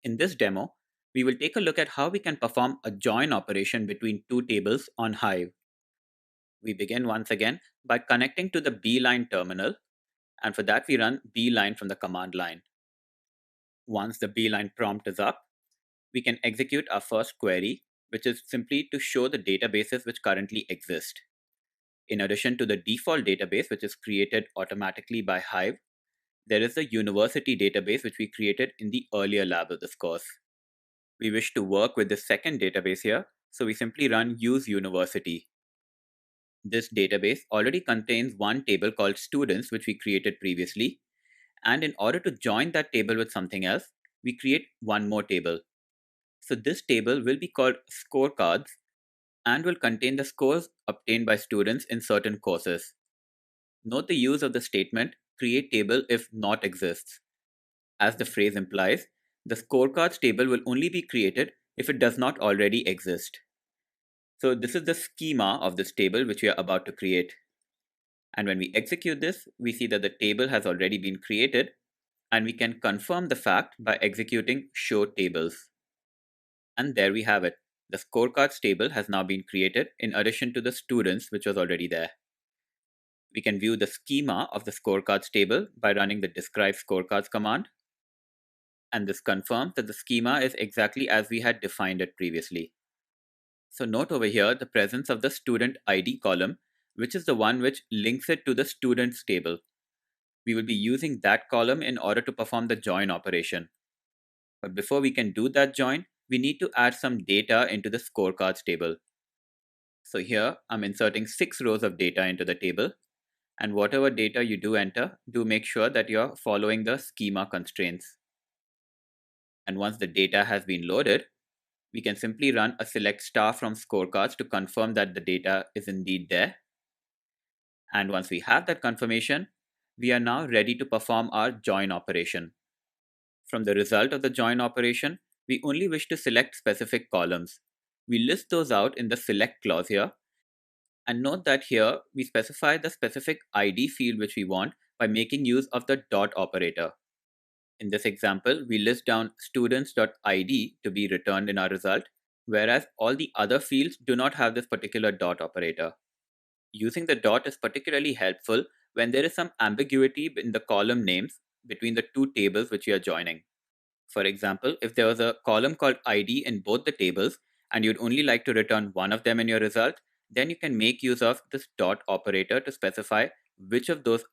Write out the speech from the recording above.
In this demo, we will take a look at how we can perform a join operation between two tables on Hive. We begin once again by connecting to the beeline terminal, and for that we run beeline from the command line. Once the beeline prompt is up, we can execute our first query, which is simply to show the databases which currently exist. In addition to the default database, which is created automatically by Hive, there is the university database which we created in the earlier lab of this course. We wish to work with the second database here, so we simply run use university. This database already contains one table called students, which we created previously, and in order to join that table with something else, we create one more table. So this table will be called scorecards and will contain the scores obtained by students in certain courses. Note the use of the statement create table if not exists. As the phrase implies, the scorecards table will only be created if it does not already exist. So this is the schema of this table which we are about to create. And when we execute this, we see that the table has already been created, and we can confirm the fact by executing show tables. And there we have it. The scorecards table has now been created in addition to the students which was already there. We can view the schema of the scorecards table by running the describe scorecards command. And this confirms that the schema is exactly as we had defined it previously. So note over here the presence of the student ID column, which is the one which links it to the students table. We will be using that column in order to perform the join operation. But before we can do that join, we need to add some data into the scorecards table. So here I'm inserting 6 rows of data into the table, and whatever data you do enter, do make sure that you're following the schema constraints. And once the data has been loaded, we can simply run a select star from scorecards to confirm that the data is indeed there. And once we have that confirmation, we are now ready to perform our join operation. From the result of the join operation, we only wish to select specific columns. We list those out in the select clause here. And note that here we specify the specific ID field which we want by making use of the dot operator. In this example, we list down students.id to be returned in our result, whereas all the other fields do not have this particular dot operator. Using the dot is particularly helpful when there is some ambiguity in the column names between the two tables which you are joining. For example, if there was a column called ID in both the tables and you'd only like to return one of them in your result, then you can make use of this dot operator to specify which of those